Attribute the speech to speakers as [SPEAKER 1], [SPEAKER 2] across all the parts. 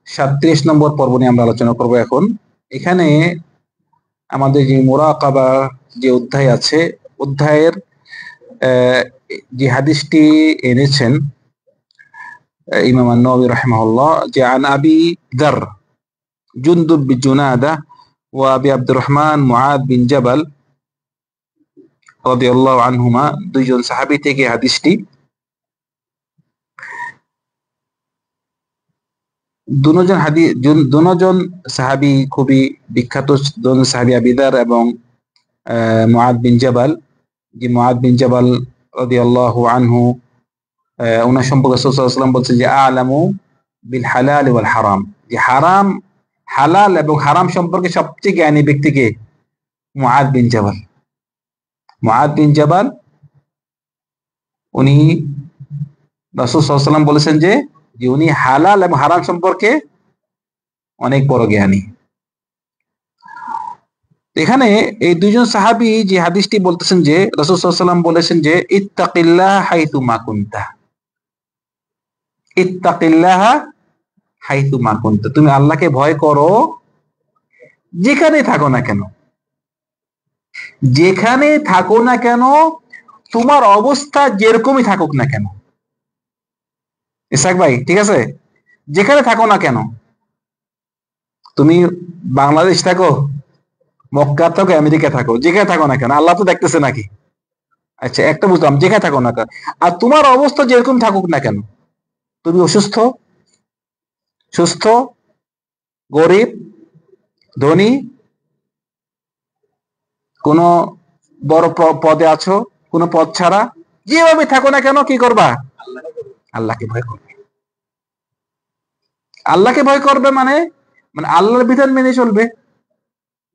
[SPEAKER 1] 37 নম্বর পর্ব নিয়ে আমরা আলোচনা করব এখন। এখানে আমাদের যে মুরাকাবা যে অধ্যায় আছে, অধ্যায়ের যে হাদিসটি এনেছেন ইমাম আন-নাওয়ী রাহিমাহুল্লাহ, যে আন আবি যার জুনদুব বিন জুনাদা ওয়া আবি আব্দুর রহমান মুআদ বিন জাবাল রাদিয়াল্লাহু আনহুমা, দুইজন সাহাবী থেকে হাদিসটি। দুজন সাহাবী খুবই বিখ্যাত, দুজন সাহাবী আবি যার এবং মুআদ বিন জাবাল। যে মুআদ বিন জাবাল রাদিয়াল্লাহু আনহু, ওনার সম্পর্কে রাসূল সাল্লাল্লাহু আলাইহি ওয়াসাল্লাম বলছেন যে আ'লামু বিল হালাল ওয়াল হারাম, যে হালাল এবং হারাম সম্পর্কে সবচেয়ে জ্ঞানী ব্যক্তিকে মুআদ বিন জাবাল। মুআদ বিন জাবাল উনি রাসূল সাল্লাল্লাহু আলাইহি ওয়াসাল্লাম বলেছেন যে উনি হালাল এবং হারাম সম্পর্কে অনেক বড় জ্ঞানী। এখানে এই দুইজন সাহাবী যে হাদিসটি বলতেছেন যে রাসূল সাল্লাল্লাহু আলাইহি ওয়াসাল্লাম বলেছেন যে ইত্তাকিল্লাহ হাইতু মা কুনতা, ইত্তাকিল্লাহ হাইতু মা কুনতা, তুমি আল্লাহকে ভয় করো যেখানে থাকো না কেন। যেখানে থাকো না কেন, তোমার অবস্থা যেরকমই থাকুক না কেন। ইসহাক ভাই, ঠিক আছে? যেখানে থাকো না কেন, তুমি বাংলাদেশ থাকো, মক্কা থাকো, আমেরিকা থাকো, যেখানে থাকো না কেন, আল্লাহ তো দেখতেছে নাকি? আচ্ছা, একটা বুঝলাম, যেখানে থাকো না কেন। আর তোমার অবস্থা যেরকম থাকুক না কেন, তুমি অসুস্থ, সুস্থ, গরিব, ধনী, কোন বড় পদে আছো, কোন পদ ছাড়া, যেভাবে থাকো না কেন, কি করবা? আল্লাহকে ভয় করবে। আল্লাহকে ভয় করবে মানে মানে আল্লাহর বিধান মেনে চলবে,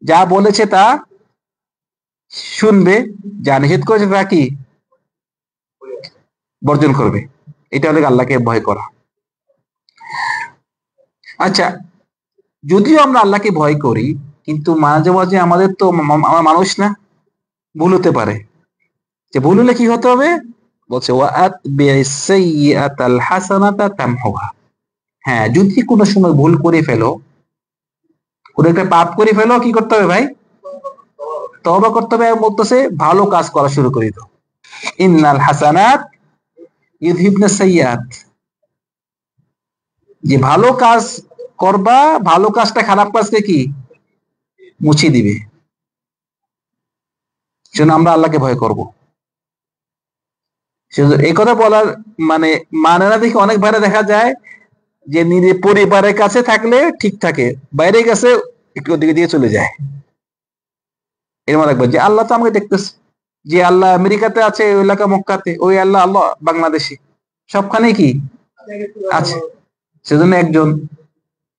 [SPEAKER 1] যা বলেছে তা শুনবে, যা নিষেধ করেছে তা কি বর্জন করবে। এটা হলো আল্লাহকে ভয় করা। আচ্ছা, যদিও আমরা আল্লাহকে ভয় করি, কিন্তু মাঝে মাঝে আমাদের তো আমরা মানুষ না, ভুল হতে পারে। যে ভুল হলে কি হতে হবে? বলছে হ্যাঁ, যদি কোনো সময় ভুল করে ফেলো, কোনো একটা পাপ করে ফেলো, কি করতে হবে ভাই? তওবা করতে হবে। বলতেছে ভালো কাজ করা শুরু করে দাও। ইন্নাল হাসানাত ইউযহিবনাস সাইয়্যাত, যে ভালো কাজ করবা, ভালো কাজটা খারাপ কাজকে কি মুছিয়ে দিবে। সেজন্য আমরা আল্লাহকে ভয় করব। এই কথা বলার মানে না দেখে অনেক ভাইরা দেখা যায় যে নিজের পরিবারের কাছে থাকলে ঠিক থাকে, বাইরে গেছে একটু ওদিকে দিয়ে চলে যায়। এর মনে রাখবে যে আল্লাহ তো আমাকে দেখতেছে, যে আল্লাহ আমেরিকাতে আছে, ওই এলাকা মক্কাতে, ওই আল্লাহ আল্লাহ বাংলাদেশে, সবখানে কি আছে। সেজন্য একজন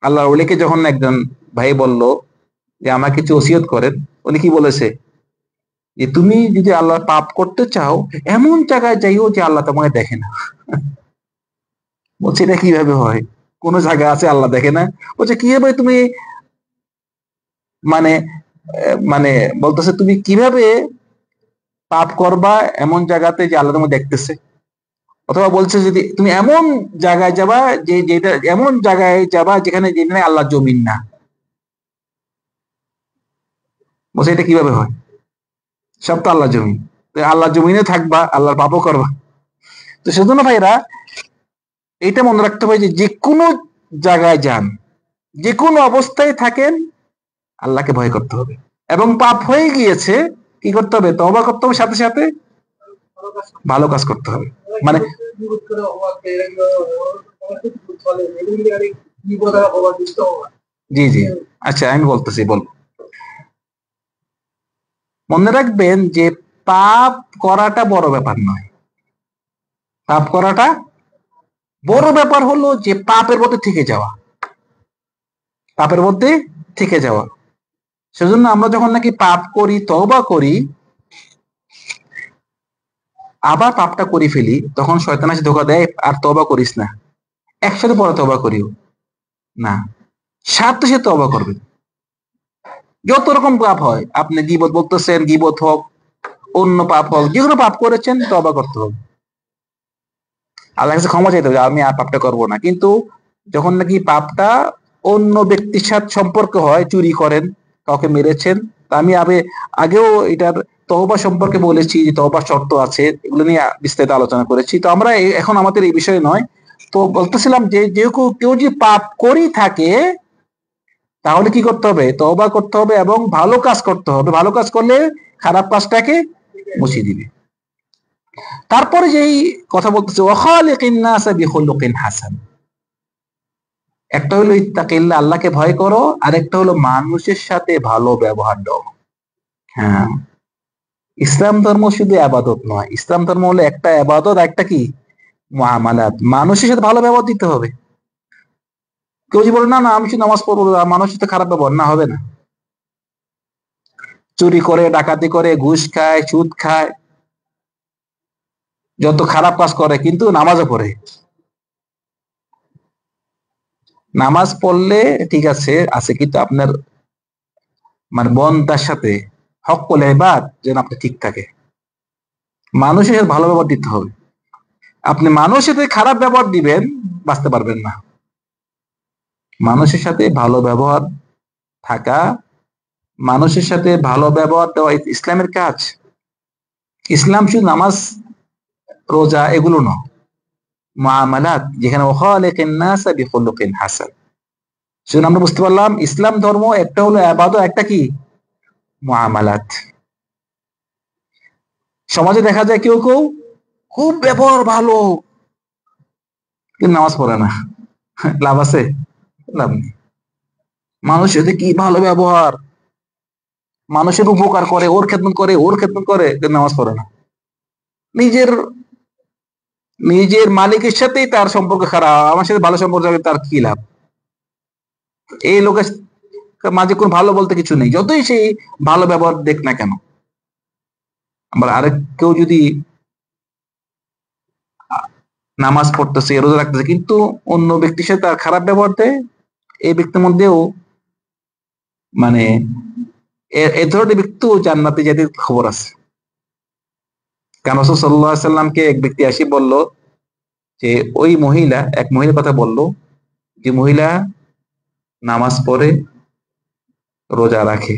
[SPEAKER 1] আল্লাহর ওলিকে যখন একজন ভাই বলল যে আমাকে কিছু ওসিয়ত করেন, উনি কি বলেছে যে তুমি যদি আল্লাহর পাপ করতে চাও, এমন জায়গায় যাইও যে আল্লাহ তোমাকে দেখে না। বলছে এটা কিভাবে হয়? কোন জায়গা আছে আল্লাহ দেখে না? বলছে কিভাবে তুমি মানে মানে বলতেছে তুমি কিভাবে পাপ করবা এমন জায়গাতে যে আল্লাহ তোমাকে দেখতেছে? অথবা বলছে যদি তুমি এমন জায়গায় যাবা যেটা এমন জায়গায় যাবা যেখানে আল্লাহ জমিন না। বলছে এটা কিভাবে হয়? সব তো আল্লাহ জমিন, আল্লাহ জমিনে থাকবা, আল্লাহর পাপও করবা। তো সেজন্য ভাইরা এটা মনে রাখতে হবে যে কোনো জায়গায় যান, যে কোনো অবস্থায় থাকেন, আল্লাহকে ভয় করতে হবে। এবং পাপ হয়ে গিয়েছে, কি করতে হবে? তওবা করতে হবে, সাথে সাথে ভালো কাজ করতে হবে। মানে জি জি, আচ্ছা আমি বলতেছি, বল। মনে রাখবেন যে পাপ করাটা বড় ব্যাপার নয়। পাপ করাটা বড় ব্যাপার হলো যে পাপের মধ্যে থেকে যাওয়া, পাপের মধ্যে থেকে যাওয়া। সেজন্য আমরা যখন নাকি পাপ করি, তওবা করি, আবার পাপটা করে ফেলি, তখন শয়তান এসে ধোঁকা দেয় আর তওবা করিস না, একসাথে পরে তওবা করিও না, সাথে সাথে তওবা করবে। যত রকম পাপ হয়, আপনি গীবত বলতেছেন, গীবত হোক, অন্য পাপ হোক, যেগুলো পাপ করেছেন তওবা করতে হবে, আল্লাহর কাছে ক্ষমা চাইতে হবে, আমি আর পাপটা করবো না। কিন্তু যখন নাকি পাপটা অন্য ব্যক্তির সাথে সম্পর্ক হয়, চুরি করেন, কাউকে মেরেছেন। তা আমি আগেও এটার তওবা সম্পর্কে বলেছি যে তওবার শর্ত আছে, এগুলো নিয়ে বিস্তারিত আলোচনা করেছি। তো আমরা এখন আমাদের এই বিষয়ে নয়। তো বলতেছিলাম যে যে কেউ যদি পাপ করেই থাকে তাহলে কি করতে হবে? তওবা করতে হবে এবং ভালো কাজ করতে হবে। ভালো কাজ করলে খারাপ কাজটাকে মুছিয়ে দিবে। তারপরে যেই কথা বলতেছে ওয়াখালিকিন নাসা বিখুলুকিন হাসান, একটা হলো ইত্তাকিল্লাহ, আল্লাহকে ভয় করো, আর একটা হলো মানুষের সাথে ভালো ব্যবহার দাও। হ্যাঁ, ইসলাম ধর্ম শুধু আবাদত নয়, ইসলাম ধর্ম হলো একটা আবাদত, একটা কি মুআমালাত। মানুষের সাথে ভালো ব্যবহার দিতে হবে। কেউ যদি বলে না না আমি শুধু নামাজ পড়বো, মানুষের সাথে খারাপ ব্যবহার, না, হবে না। চুরি করে, ডাকাতি করে, ঘুষ খায়, সুদ খায়, যত খারাপ কাজ করে, কিন্তু নামাজও পড়ে। নামাজ পড়লে ঠিক আছে আছে, কিন্তু আপনার মানে বন্দার সাথে হক্কুল ইবাদ যেন আপনি ঠিক থাকে। মানুষের সাথে ভালো ব্যবহার দিতে হবে। আপনি মানুষের সাথে খারাপ ব্যবহার দিবেন, বাঁচতে পারবেন না। মানুষের সাথে ভালো ব্যবহার থাকা, মানুষের সাথে ভালো ব্যবহার দেওয়া ইসলামের কাজ। ইসলাম শুধু নামাজ রোজা এগুলো নয়, মুআমালাত, যেখানে ওয়াখালিকিন নাসা বিখুলুকিন হাসান। সেজন্য আমরা বুঝতে পারলাম ইসলাম ধর্ম একটা হলো ইবাদত, একটা কি মুআমালাত। সমাজে দেখা যায় কেউ কেউ খুব ব্যবহার ভালো কিন্তু নামাজ পড়ে না। লাভ আছে? লাভ নেই। মানুষের সাথে কি ভালো ব্যবহার, মানুষের উপকার করে, ওর খেদমত করে, ওর খেদমত করে, কিন্তু নামাজ পড়ে না। নিজের নিজের মালিকের সাথেই তার সম্পর্ক খারাপ, আমার সাথে ভালো সম্পর্ক থাকলে তার কি লাভ? এই লোকের মাঝে কোন ভালো বলতে কিছু নেই, যতই সেই ভালো ব্যবহার দেখ না কেন। আবার আরেক কেউ যদি নামাজ পড়তেছে, রোজা রাখতেছে, কিন্তু অন্য ব্যক্তির সাথে তার খারাপ ব্যবহার দেয়, এই ব্যক্তির মধ্যেও মানে এ ধরনের ব্যক্তিও জান্নাতে যেতে খবর আছে। কারণ রাসূল সাল্লাল্লাহু আলাইহি সাল্লামকে এক ব্যক্তি আসি বলল যে ওই মহিলা, এক মহিলার কথা বলল, যে মহিলা নামাজ পড়ে, রোজা রাখে,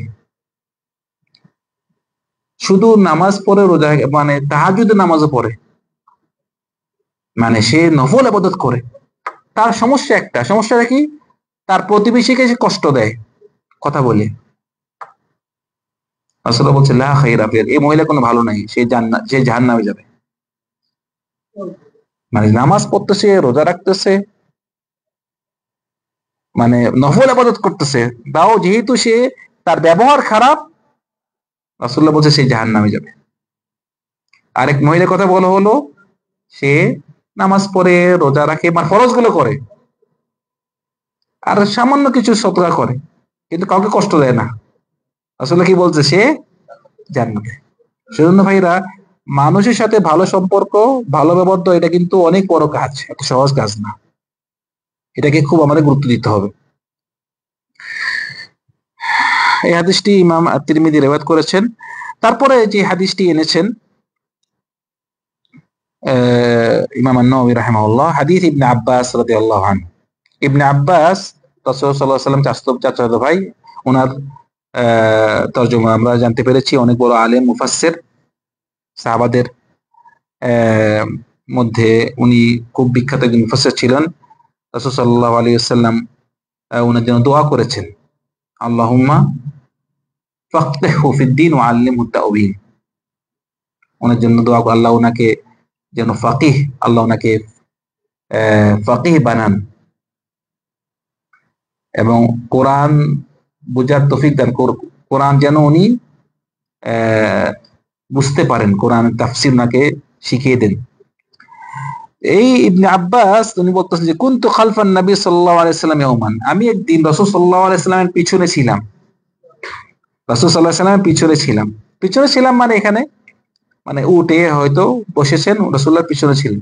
[SPEAKER 1] শুধু নামাজ পড়ে, রোজা রাখে, মানে তাহাজ্জুদের নামাজও পড়ে, মানে সে নফল ইবাদত করে। তার সমস্যা একটা, সমস্যাটা কি? তার প্রতিবেশীকে সে কষ্ট দেয় কথা বলে। রাসূলুল্লাহ বলছে লা খায়রা ফিহা, এই মহিলা কোনো ভালো নাই, সে জাহান্নামে যাবে। মানে নামাজ পড়তেছে, রোজা রাখতেছে, মানে নফল ইবাদত করতেছে, তাও যেহেতু সে তার ব্যবহার খারাপ, রাসূলুল্লাহ বলছে সে জাহান্নামে যাবে। আরেক মহিলার কথা বলা হলো, সে নামাজ পড়ে, রোজা রাখে, মানে ফরজ গুলো করে, আর সামান্য কিছু সতরা করে, কিন্তু কাউকে কষ্ট দেয় না। আসলে কি বলছে? সে জান্নাতে। সেজন্য ভাইরা, মানুষের সাথে ভালো সম্পর্ক, ভালো ব্যবহার তো এটা কিন্তু অনেক বড় কাজ, এত সহজ কাজ না। এটাকে খুব আমাদের গুরুত্ব দিতে হবে। এই হাদিসটি ইমাম আত-তিরমিজি রিওয়ায়াত করেছেন। তারপরে যে হাদিসটি এনেছেন ইমাম আন-নাওয়ী রাহিমাহুল্লাহ, হাদিস ইবনে আব্বাস রাদিয়াল্লাহু আনহু। ইবনে আব্বাস রাসূল সাল্লাল্লাহু আলাইহি ওয়াসাল্লাম চাচাতো ভাই। ওনার তরজমা আমরা জানতে পেরেছি, অনেক বড় আলেম, মুফাসসির, সাহাবাদের মধ্যে উনি খুব বিখ্যাত একজন মুফাসসির ছিলেন। রাসূল সাল্লাল্লাহু আলাইহি ওয়াসাল্লাম ওনার জন্য দোয়া করেছেন, আল্লাহুম্মা ফাক্কিহহু ফিদ-দীন ওয়া আল্লিমহু তা'ওয়ীল। ওনার জন্য দোয়া, আল্লাহ ওনাকে যেন ফাকিহ, আল্লাহ ওনাকে ফাকিহ বানান এবং কোরআন বুঝার তৌফিক দান, কোরআন যেন উনি বুঝতে পারেন, কোরআন তাফসীর ওনাকে শিখিয়ে দেন। এই ইবনে আব্বাস উনি বলতেছেন যে কুনতু খালফান নবী সাল্লাল্লাহু আলাইহি ওয়াসাল্লাম ইয়াওমান, আমি একদিন রাসূল সাল্লাল্লাহু আলাইহি ওয়াসাল্লামের পিছনে ছিলাম। রাসূল সাল্লাল্লাহু আলাইহি ওয়াসাল্লামের পিছনে ছিলাম, পিছনে ছিলাম মানে এখানে মানে উঠে হয়তো বসেছেন, রাসূলুল্লাহর পিছনে ছিলেন।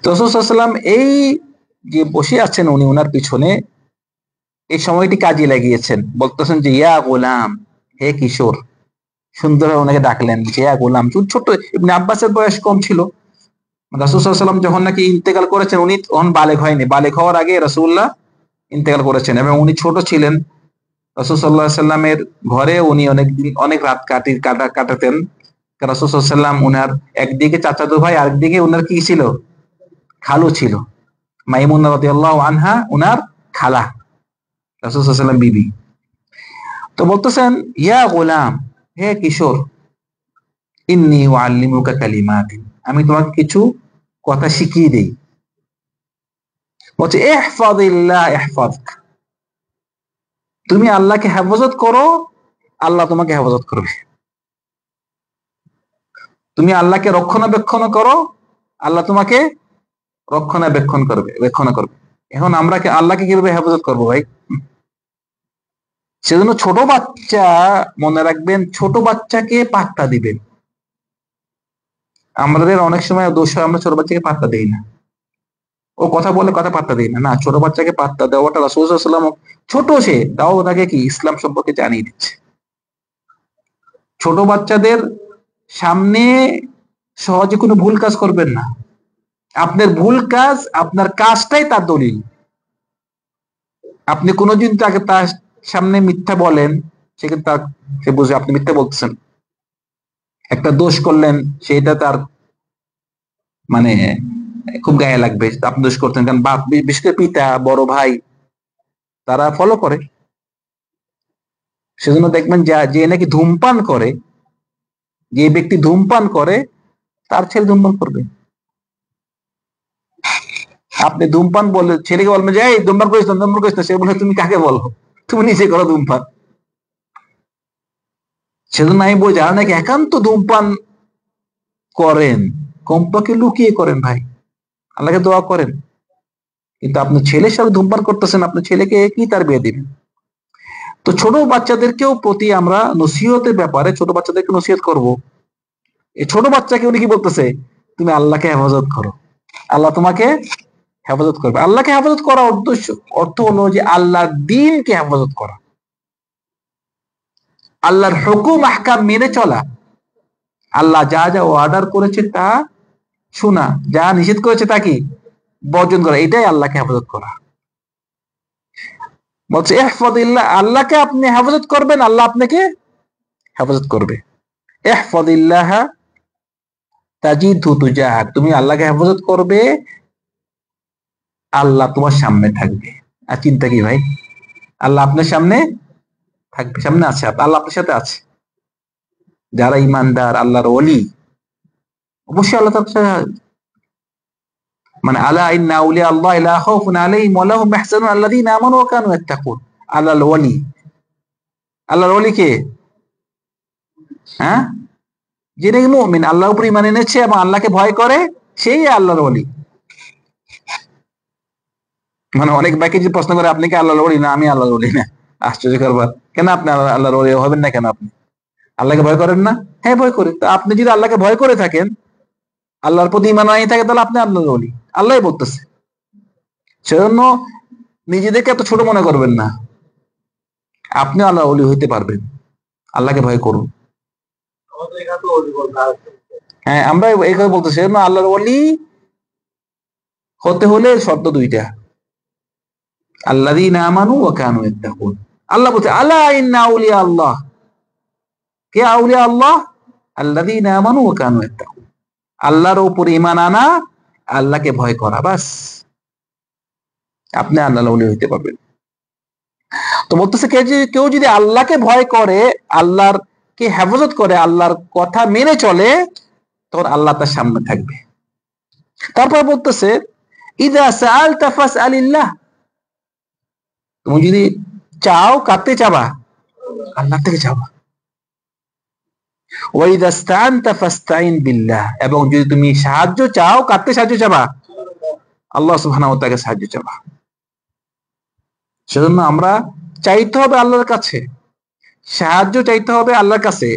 [SPEAKER 1] তো রাসূল সাল্লাল্লাহু আলাইহি ওয়াসাল্লাম এই যে বসে আছেন উনি ওনার পিছনে, এই সময়টি কাজে লাগিয়েছেন, বলতেছেন যে ইয়া গোলাম, হে কিশোর, সুন্দরভাবে ওনাকে ডাকলেন যে ইয়া গোলাম। ছোট্ট ইবনে আব্বাসের বয়স কম ছিল, রাসূল সাল্লাল্লাহু আলাইহি ওয়াসাল্লাম যখন নাকি ইন্তেকাল করেছেন, উনি তখন বালেগ হয়নি, বালেগ হওয়ার আগে রাসূলুল্লাহ ইন্তেকাল করেছেন এবং উনি ছোট ছিলেন। রাসূল সাল্লাল্লাহু আলাইহি সাল্লামের ঘরে উনি অনেক রাত কাটাতেন। রাসূল সাল্লাল্লাহু আলাইহি সাল্লাম উনার একদিকে চাচাতো ভাই, আরেকদিকে উনার কি ছিল, খালু ছিল, মাইমুনা রাদিয়াল্লাহু আনহা উনার খালা, রাসূল সাল্লাল্লাহু আলাইহি সাল্লাম বিবি। তো বলতেছেন, ইয়া গোলাম, হে কিশোর, ইন্নী উআল্লিমুকা কালিমাতিন, আমি তোমাকে কিছু কথা শিখিয়ে দেই। বলছে ইহফাজিল্লাহ ইহফাজক, তুমি আল্লাহকে হেফাজত করো, আল্লাহ তোমাকে হেফাজত করবে। তুমি আল্লাহকে রক্ষণাবেক্ষণ করো, আল্লাহ তোমাকে রক্ষণাবেক্ষণ করবে। এখন আমরা আল্লাহকে কিভাবে হেফাজত করবো ভাই? সেজন্য ছোট বাচ্চা, মনে রাখবেন, ছোট বাচ্চাকে পাত্তা দিবেন। আমাদের অনেক সময় দোষ হয়, আমরা ছোট বাচ্চাকে পাত্তা দেই না, ও কথা বলে কথা পাত্তা দেই না। না, ছোট বাচ্চাকে পাত্তা দেওয়াটা, রাসূল সাল্লাল্লাহু আলাইহি ওয়াসাল্লাম ছোট, সে তাও তাকে কি ইসলাম সম্পর্কে জানিয়ে দিচ্ছে। ছোট বাচ্চাদের সামনে সহজে কোনো ভুল কাজ করবেন না। আপনার ভুল কাজ, আপনার কাজটাই তার দলিল। আপনি কোনোদিন তার সামনে মিথ্যা বলেন, সেক্ষেত্রে সে বুঝে আপনি মিথ্যা বলতেছেন। একটা দোষ করলেন, সেটা তার মানে খুব গায়ে লাগবে, আপনি দোষ করতেন। কারণ বাপ, বিশেষ করে পিতা, বড় ভাই, তারা ফলো করে। সেজন্য দেখবেন যে নাকি ধূমপান করে, যে ব্যক্তি ধূমপান করে, তার ছেলে ধূমপান করবে। আপনি ধূমপান বলে ছেলেকে বলবেন যে এই ধূমপান করিস না, ধূমপান করিস না, সে বলে তুমি কাকে বলো, তুমি নিজে করো ধূমপান। সেজন্য আমি বলি, যারা নাকি একান্ত ধূমপান করেন, কমপক্ষে লুকিয়ে করেন ভাই, আল্লাহকে দোয়া করেন। কিন্তু আপনি ছেলের সাথে ধূমপান করতেছেন, আপনার ছেলেকে কি তার বিয়ে দিবেন? তো ছোট বাচ্চাদেরকেও প্রতি আমরা নসিহতের ব্যাপারে ছোট বাচ্চাদেরকে নসিহত করব। এই ছোট বাচ্চাকে উনি কি বলতেছে, তুমি আল্লাহকে হেফাজত করো, আল্লাহ তোমাকে হেফাজত করবে। আল্লাহকে হেফাজত করা অর্থ হলো যে আল্লাহর দ্বীনকে হেফাজত করা, আল্লাহর হুকুম আহকাম মেনে চলা, আল্লাহ যা যা অর্ডার করেছে তা শোনা, যা নিষেধ করেছে তা কি বর্জন করা, এটাই আল্লাহকে হেফাজত করা। বলছে ইহফাজিল্লাহ, আল্লাহকে আপনি হেফাজত করবেন, আল্লাহ আপনাকে হেফাজত করবে। ইহফাজিল্লাহ তাজিদহু তুজাহাক, তুমি আল্লাহকে হেফাজত করবে, আল্লাহ তোমার সামনে থাকবে। আর চিন্তা কি ভাই, আল্লাহ আপনার সামনে থাকবে, সামনে আছে, আল্লাহ আপনার সাথে আছে। যারা ইমানদার, আল্লাহর ওলি, অবশ্যই আল্লাহ তার সাথে, মানে আলা ইন্না আউলিয়া আল্লাহ লা খাউফুন আলাইহিম ওয়া লাহুম ইয়াহজানুন আল্লাযীনা আমানু ওয়া কানু ইয়াত্তাকুন। আল্লাহর ওলি, আল্লাহর ওলি কে? হ্যাঁ, যে নাকি মুমিন, আল্লাহর উপর ঈমান এনেছে এবং আল্লাহকে ভয় করে, সেই আল্লাহর ওলি। মানে অনেক বাকি যে প্রশ্ন করে, আপনি কি আল্লাহর ওলি? না, আমি আল্লাহর ওলি না। আশ্চর্য করবার, কেন আপনি আল্লাহর ওলি হবেন না? কেন আপনি আল্লাহকে ভয় করেন না? হ্যাঁ, ভয় করি। তো আপনি যদি আল্লাহকে ভয় করে থাকেন, আল্লাহর প্রতি ঈমান নাই থাকে, তাহলে আপনি আল্লাহর ওলি, আল্লাহই বলতেছে। সেজন্য নিজেদেরকে এত ছোট মনে করবেন না, আপনি আল্লাহর ওলি হইতে পারবেন। আল্লাহকে ভয় করুন। হ্যাঁ, আমরা এই কথা বলতেছি। সেজন্য আল্লাহর ওলি হতে হলে শর্ত দুইটা, আল্লাযীনা আমানু ওয়া কানু ইয়াত্তাকুন। আল্লাহ বলছে আলা ইন্না আউলিয়া আল্লাহ, কে আউলিয়া আল্লাহ? আল্লাযীনা আমানু ওয়া কানু ইয়াত্তাকুন, আল্লাহর উপর ঈমান আনা, আল্লাহকে ভয় করা, বাস আপনি আল্লাহর ওলি হইতে পারবেন। তো বলতেছে কেউ যদি আল্লাহকে ভয় করে, আল্লাহর কে হেফাজত করে, আল্লাহর কথা মেনে চলে, তখন আল্লাহ তার সামনে থাকবে। তারপর বলতেছে ইযা সাআলতা ফাসআলিল্লাহ, তুমি যদি চাও, কাকে চাবা? আল্লাহ থেকে চাবা। ওয়া ইযা ইসতাআনতা ফাসতাইন বিল্লাহ, এবং যদি তুমি সাহায্য চাও, কাকে সাহায্য চাবা? আল্লাহ সুবহানাহু ওয়া তাআলাকে সাহায্য চাবা। সেজন্য আমরা চাইতে হবে আল্লাহর কাছে, সাহায্য চাইতে হবে আল্লাহর কাছে।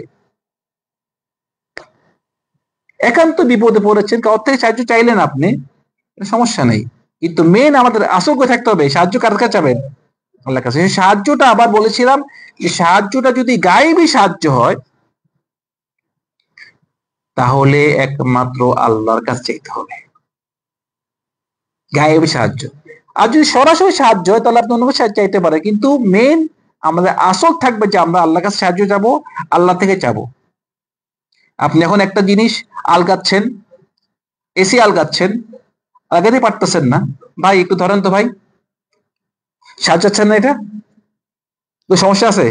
[SPEAKER 1] একান্ত বিপদে পড়েছেন, কারোর থেকে সাহায্য চাইলেন আপনি, সমস্যা নেই, কিন্তু মেন আমাদের আসল করে থাকতে হবে, সাহায্য কার কাছে চাবেন? আল্লাহর কাছে। সাহায্যটা আবার বলেছিলাম যে সাহায্যটা যদি গায়েবী সাহায্য হয়, তাহলে একমাত্র আল্লাহর কাছে চাইতে হবে। গায়েবী সাহায্য। আর যদি সরাসরি সাহায্য হয় তাহলে আপনি অন্য সাহায্য চাইতে পারে, কিন্তু মেন আমাদের আসল থাকবে যে আমরা আল্লাহর কাছে সাহায্য চাবো, আল্লাহ থেকে চাবো। আপনি এখন একটা জিনিস আলগাচ্ছেন, এসি আলগাচ্ছেন, আলগাতে পারতেছেন না, ভাই একটু ধরেন তো ভাই, সাহায্য চাচ্ছেন না, এটা তো সমস্যা আছে,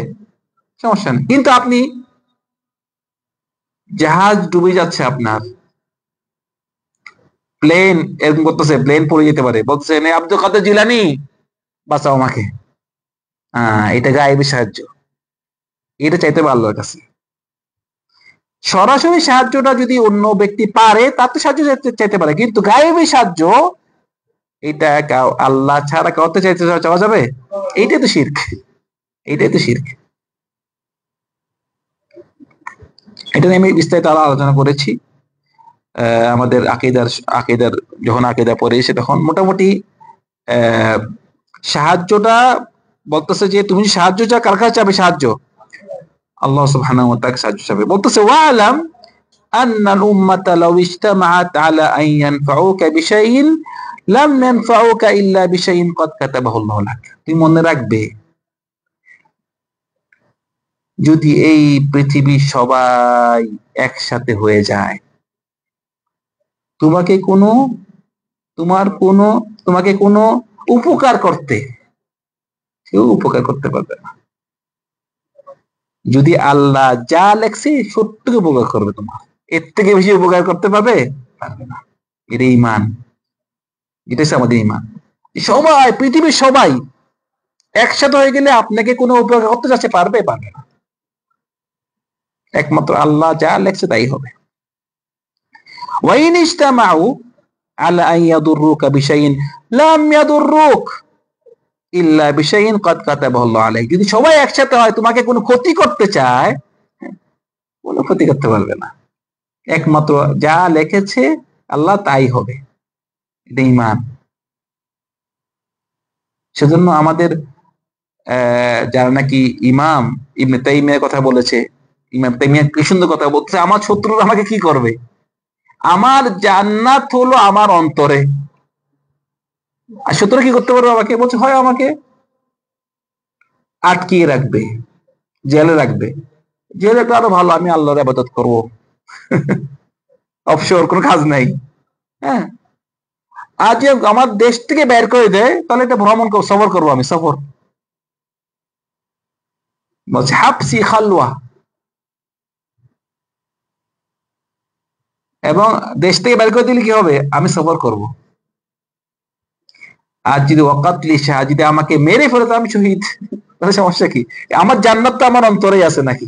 [SPEAKER 1] সমস্যা নেই। কিন্তু আপনি জাহাজ ডুবে যাচ্ছে, আপনার প্লেন এরকম করতেছে, প্লেন পড়ে যেতে পারে, বলতেছে আব্দুল কাদের জিলানি বাঁচাও আমাকে, এটা গায়েবী সাহায্য, এটা চাইতে হবে আল্লাহর কাছে। সরাসরি সাহায্যটা যদি অন্য ব্যক্তি পারে তার তো সাহায্য চাইতে পারে, কিন্তু গায়েবী সাহায্য এটা আল্লাহ ছাড়া কাউকে চাইতে চাওয়া যাবে? এইটাই তো শিরক, এইটাই তো শিরক। এটা নিয়ে আমি বিস্তারিত আলোচনা করেছি আমাদের আকিদার যখন আকিদা পড়ে এসে, তখন মোটামুটি সাহায্যটা বলতেছে যে তুমি সাহায্য চাও, কার কাছে চাবে সাহায্য? আল্লাহ সুবহানাহু ওয়া তাআলা সাহায্য চাবে। বলতেছে ওয়ালাম আন্নাল উম্মাতা লাউ ইজতামাআত আলা আন ইয়ানফাউকা বিশাইইন লাম ইয়ানফাউকা ইল্লা বিশাইইন ক্বাদ কাতাবাহু আল্লাহু লাক। তুমি মনে রাখবে, যদি এই পৃথিবীর সবাই একসাথে হয়ে যায়, তোমাকে কোনো তোমাকে কোনো উপকার করতে, কেউ উপকার করতে পারবে না। যদি আল্লাহ যা লেখছে সত্যকে উপকার করবে, তোমার এর থেকে বেশি উপকার করতে পারবে না। এটা ঈমান, এটা হচ্ছে আমাদের ঈমান। সবাই, পৃথিবীর সবাই একসাথে হয়ে গেলে আপনাকে কোনো উপকার করতে যাচ্ছে, পারবে না। একমাত্র আল্লাহ যা লেখছে তাই হবে। ওয়াইন ইজতামাউ আলা আন ইয়াদুররুকা বিশাইইন লাম ইয়াদুররুক ইল্লা বিশাইইন ক্বাদ কাতাবাহু আল্লাহু আলাইক। যদি সবাই একসাথে হয় তোমাকে কোনো ক্ষতি করতে চায়, কোনো ক্ষতি করতে পারবে না। একমাত্র যা লিখেছে আল্লাহ তাই হবে, এটা ঈমান। সেজন্য আমাদের যারা নাকি ইমাম ইবনে তাইমিয়ার কথা বলেছে, ইমাম তাইমিয়া কি সুন্দর কথা বলছে, আমার শত্রুরা আমাকে কি করবে, আমার জান্নাত হলো আমার অন্তরে। আর শত্রুরা কি করতে পারবে আমাকে? বলছে হয় আমাকে আটকিয়ে রাখবে, জেলে রাখবে, জেলে তো আরো ভালো, আমি আল্লাহর ইবাদত করবো, অবসর কোনো কাজ নাই। হ্যাঁ, আজ আমার দেশ থেকে বের করে দেয়, তাহলে এটা ভ্রমণ সফর করবো, আমি সফর। বলছে হাফসি খালওয়া, এবং দেশ থেকে বের করে দিলে কি হবে, আমি সফর করব। আর যদি ওয়াকাতলি শাহ, যদি আমাকে মেরে ফেলে তো আমি শহীদ, তাহলে সমস্যা কি? আমার জান্নাত তো আমার অন্তরেই আছে নাকি?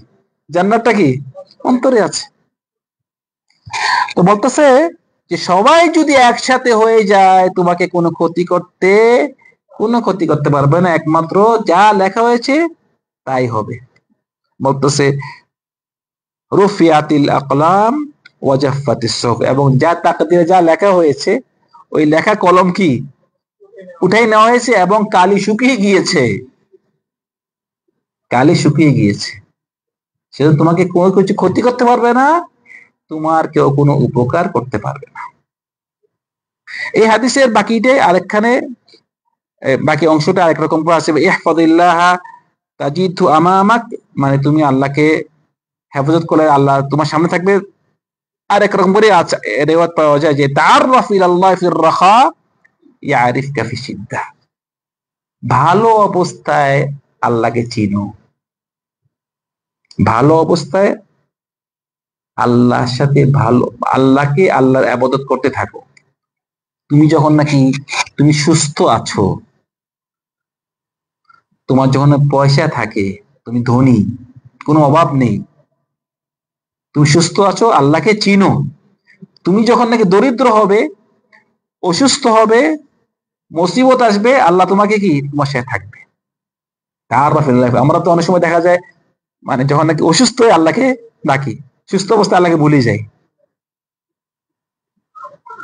[SPEAKER 1] জান্নাতটা কি অন্তরে আছে। তো বলতেছে যে সবাই যদি একসাথে হয়ে যায় তোমাকে কোনো ক্ষতি করতে পারবে না, একমাত্র যা লেখা হয়েছে তাই হবে। বলতেছে রুফিয়াতিল আকলাম ওয়াজাফাতিস সুহুফ, এবং যা তাকদীরে যা লেখা হয়েছে ওই লেখা কলম কি উঠাই নেওয়া হয়েছে, এবং কালি শুকিয়ে গিয়েছে, কালি শুকিয়ে গিয়েছে। সেজন্য তোমাকে কোনো কিছু ক্ষতি করতে পারবে না, তোমার কেউ কোনো উপকার করতে পারবে না। এই হাদিসের বাকিটাই আরেকখানে, বাকি অংশটা আরেক রকম করে আছে, ইহফাজিল্লাহ তাজিদহু আমামাক, মানে তুমি আল্লাহকে হেফাজত করলে আল্লাহ তোমার সামনে থাকবে। আর একরকম করে রেওয়াত পাওয়া যায় যে তাআররাফ ইলাল্লাহি ফির রাখা ইয়ারিফকা ফি সিদ্দা, ভালো অবস্থায় আল্লাহকে চিনো, ভালো অবস্থায় আল্লাহর সাথে আল্লাহকে আল্লাহর ইবাদত করতে থাকো। তুমি যখন নাকি তুমি সুস্থ আছো, তোমার যখন পয়সা থাকে, তুমি ধনী, কোনো অভাব নেই, তুমি সুস্থ আছো, আল্লাহকে চিনো। তুমি যখন নাকি দরিদ্র হবে, অসুস্থ হবে, মুসিবত আসবে, আল্লাহ তোমাকে কি তোমার সাথে থাকবে। আমরা তো অনেক সময় দেখা যায়, মানে যখন নাকি অসুস্থ হয়ে আল্লাহকে ডাকি, সুস্থ অবস্থায় আল্লাহকে ভুলে যাই।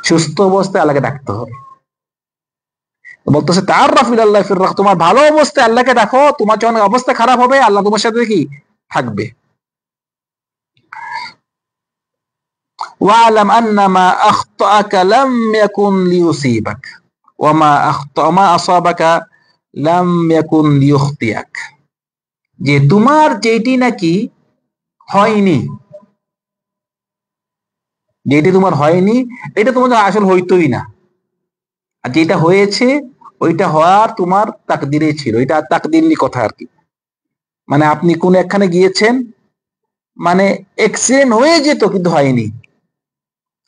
[SPEAKER 1] সুস্থ অবস্থায় আল্লাহকে ডাকতে হবে। বলতেছে তাআররাফ ইলাল্লাহি ফির রাখা, তোমার ভালো অবস্থায় আল্লাহকে দেখো, তোমার যখন অবস্থা খারাপ হবে আল্লাহ তোমার সাথে কি থাকবে। ওয়ালাম আন্নামা আখতাআকা লাম ইয়াকুন লিয়ুসিবাক, ওমা আসাবাকা লাম ইয়াকুন লিয়ুখতিয়াক, যে তোমার যেটি নাকি হয়নি, যেটি তোমার হয়নি এটা তোমার আসল হইতোই না, আর যেটা হয়েছে ওইটা হওয়ার তোমার তাকদিরে ছিল, এটা তাকদিরই কথা আর কি। মানে আপনি কোন একখানে গিয়েছেন, মানে অ্যাক্সিডেন্ট হয়ে যেত কিন্তু হয়নি,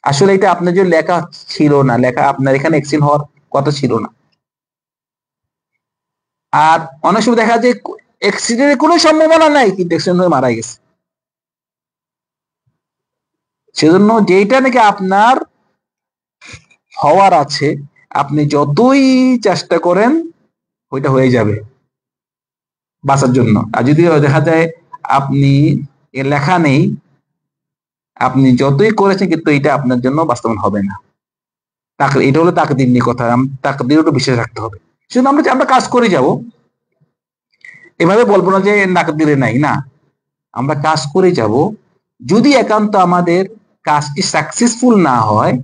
[SPEAKER 1] আসলে এটা আপনার যে লেখা ছিল না, লেখা আপনার এখানে অ্যাক্সিডেন্ট হওয়ার কথা ছিল না। আর অনেক সময় দেখা যায় অ্যাক্সিডেন্টের কোনো সম্ভাবনা নাই কিন্তু অ্যাক্সিডেন্ট হয়ে মারা গেছে। সেজন্য যেটা নাকি আপনার হওয়ার আছে, আপনি যতই চেষ্টা করেন ওইটা হয়ে যাবে বাঁচার জন্য। আর যদি দেখা যায় আপনি লেখা নেই, আপনি যতই করেছেন কিন্তু এটা আপনার জন্য বাস্তবায়ন হবে না। এটা হলো তাকদীর নিয়ে কথা, তাকদীর একটু বিশ্বাস রাখতে হবে। শুধু আমরা কাজ করে যাব, এভাবে বলবো না যে তাকদীরে নাই, না, আমরা কাজ করে যাব। যদি একান্ত আমাদের কাজটি সাকসেসফুল না হয়,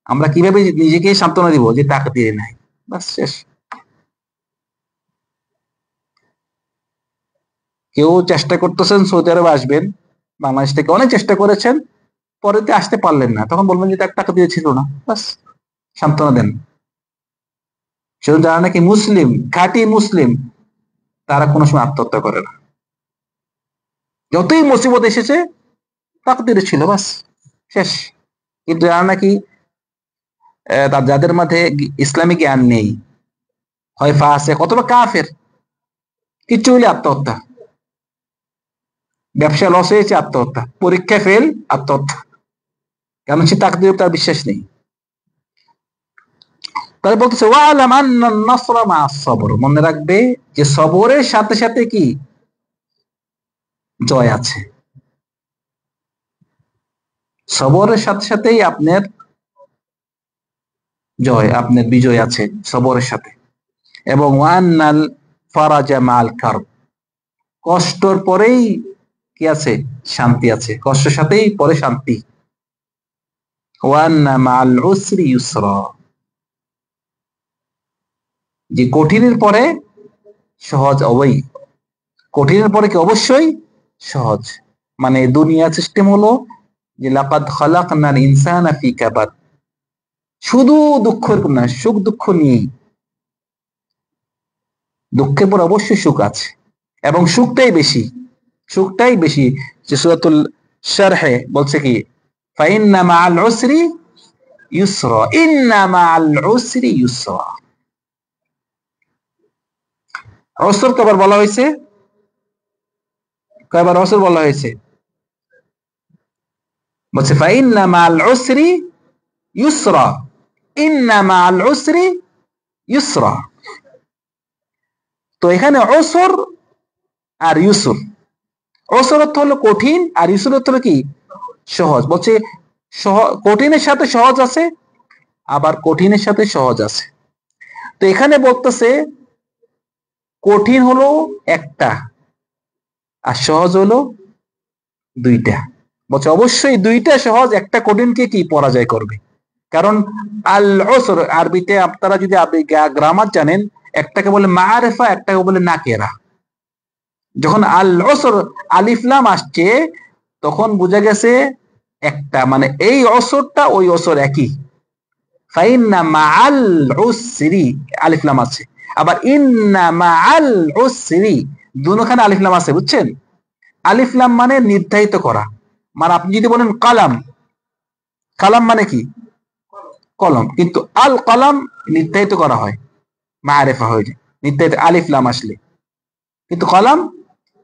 [SPEAKER 1] আমরা কিভাবে নিজেকে সান্ত্বনা দিব যে তাকদীরে নাই, বাস শেষ। কেউ চেষ্টা করতেছেন সৌদি আরবে আসবেন, বাংলাদেশ থেকে অনেক চেষ্টা করেছেন, পরেতে আসতে পারলেন না, তখন বলবেন যে তার টাকা দিয়েছিল না, বাস সান্ত্বনা দেন। সেজন্য যারা নাকি মুসলিম, খাঁটি মুসলিম, তারা কোনো সময় আত্মহত্যা করে না। যতই মুসিবত এসেছে তাকদীরে ছিল, বাস শেষ। কিন্তু যারা নাকি যাদের মধ্যে ইসলামিক জ্ঞান নেই, হয় ফাসিক অথবা কাফের, কিচ্ছু হইলে আত্মহত্যা, ব্যবসা লস হয়েছে আত্মহত্যা, পরীক্ষা ফেল আত্মহত্যা, কারণ সে তাকদীরে তার বিশ্বাস নেই। তাই বলতেছে ওয়ালাম আন্নান নাসরা মা'আস সবর, মনে রাখবে যে সবরের সাথে সাথে কি জয় আছে, সবরের সাথে সাথেই আপনার জয়, আপনার বিজয় আছে সবরের সাথে। এবং ওয়ান্নাল ফারাজা মা'আল কারব, কষ্টর পরেই কি আছে, শান্তি আছে, কষ্টের সাথেই পরে শান্তি। ওয়ান্না মা'আল উসরি ইউসরা, যে কঠিনের পরে সহজ হবেই, কঠিনের পরে কি অবশ্যই সহজ। মানে দুনিয়া সিস্টেম হলো যে লাকাদ খালাকনাল ইনসানা ফি কাবাদ, শুধু দুঃখের না, সুখ দুঃখ নিয়েই, দুঃখের পর অবশ্যই সুখ আছে, এবং সুখটাই বেশি, সুখটাই বেশি। যে সূরাতুল শারহে বলছে কি ফাইন্না মা'আল উসরি ইউসরা, ইন্না মা'আল উসরি ইউসরা। উসর কবার বলা হয়েছে, কয়বার উসর বলা হয়েছে, বলছে ফাইন্না মা'আল উসরি ইউসরা, ইন্না মা'আল উসরি ইউসরা। তো এখানে উসর আর ইউসর, উসর অর্থ হলো কঠিন, আর ইউসর অর্থ হলো কি সহজ। বলছে কঠিনের সাথে সহজ আছে, আবার কঠিনের সাথে সহজ আছে। তো এখানে বলতেছে কঠিন হলো একটা, আর সহজ হলো দুইটা। বলছে অবশ্যই দুইটা সহজ, একটা কঠিনকে কি পরাজয় করবে। কারণ আল উসর আরবিতে আপনারা যদি গ্রামার জানেন, একটাকে বলে মাআরিফা, একটাকে বলে নাকেরা। যখন আল উসর আলিফ লাম আসছে, তখন বোঝা গেছে একটা, মানে এই অসরটা ওই অসর একই। ফাইন্না মাআল উসরি আলিফ লাম আছে, আবার ইন্না মাআল উসরি দুনোখানে আলিফ লাম আছে, বুঝছেন? আলিফ লাম মানে নির্ধারিত করা, মানে আপনি যদি বলেন কালাম, কালাম মানে কি কলম, কিন্তু আল কলাম নির্ধারিত করা হয়, মাআরিফা হয়ে যায় নির্ধারিত আলিফ লাম আসলে, কিন্তু কলাম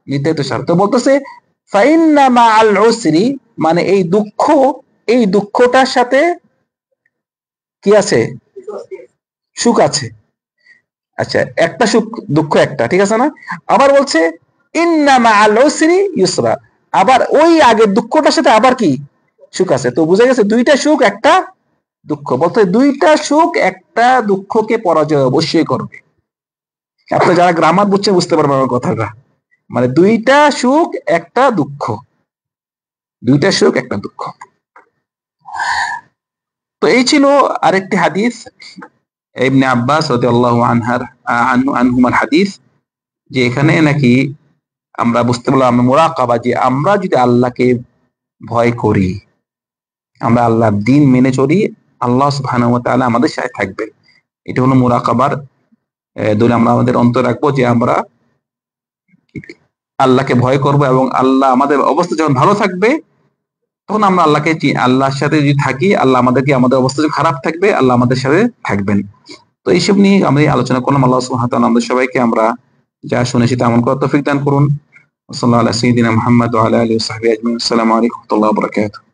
[SPEAKER 1] নির্ধারিত সার। তো বলতেছে ফাইন্না মাআল উসরি, মানে এই দুঃখ, এই দুঃখটার সাথে কি আছে, সুখ আছে। আচ্ছা, একটা সুখ দুঃখ একটা, ঠিক আছে না? আবার বলছে ইন্না মাআল উসরি ইউসরা, আবার ওই আগের দুঃখটার সাথে আবার কি সুখ আছে। তো বুঝা গেছে দুইটা সুখ একটা দুঃখ, বলতে দুইটা সুখ একটা দুঃখকে পরাজয় অবশ্যই করবে। আপনি যারা গ্রামার বুঝছেন বুঝতে পারবেন আমার কথাটা, মানে দুইটা সুখ একটা দুঃখ, দুইটা সুখ একটা দুঃখ। তো এই ছিল আরেকটি হাদিস, ইবনে আব্বাস রাদিয়াল্লাহু আনহুমার হাদিস, যে এখানে নাকি আমরা বুঝতে পারলাম মুরাকাবা, যে আমরা যদি আল্লাহকে ভয় করি, আমরা আল্লাহর দ্বীন মেনে চলি, আল্লাহ সুবহানাহু ওয়া তাআলা আমাদের সাথে থাকবেন। এটা হলো মুরাকাবার দলিল। আমরা আমাদের অন্তর রাখবো যে আমরা আল্লাহকে ভয় করব, এবং আল্লাহ আমাদের অবস্থা যখন ভালো থাকবে তখন আমরা আল্লাহর সাথে যদি থাকি, আল্লাহ আমাদেরকে, আমাদের অবস্থা যখন খারাপ থাকবে আল্লাহ আমাদের সাথে থাকবেন। তো এইসব নিয়ে আমরা আলোচনা করলাম। আল্লাহ সুবহানাহু ওয়া তাআলা আমাদের সবাইকে আমরা যা শুনেছি তা আমল করার তৌফিক দান করুন। সাল্লাল্লাহু আলা সাইয়্যিদিনা মুহাম্মদ ওয়া আলা আলিহি ওয়া সাহবিহি আজমাইন। আসসালামু আলাইকুম ওয়া রাহমাতুল্লাহি ওয়া বারাকাতুহু।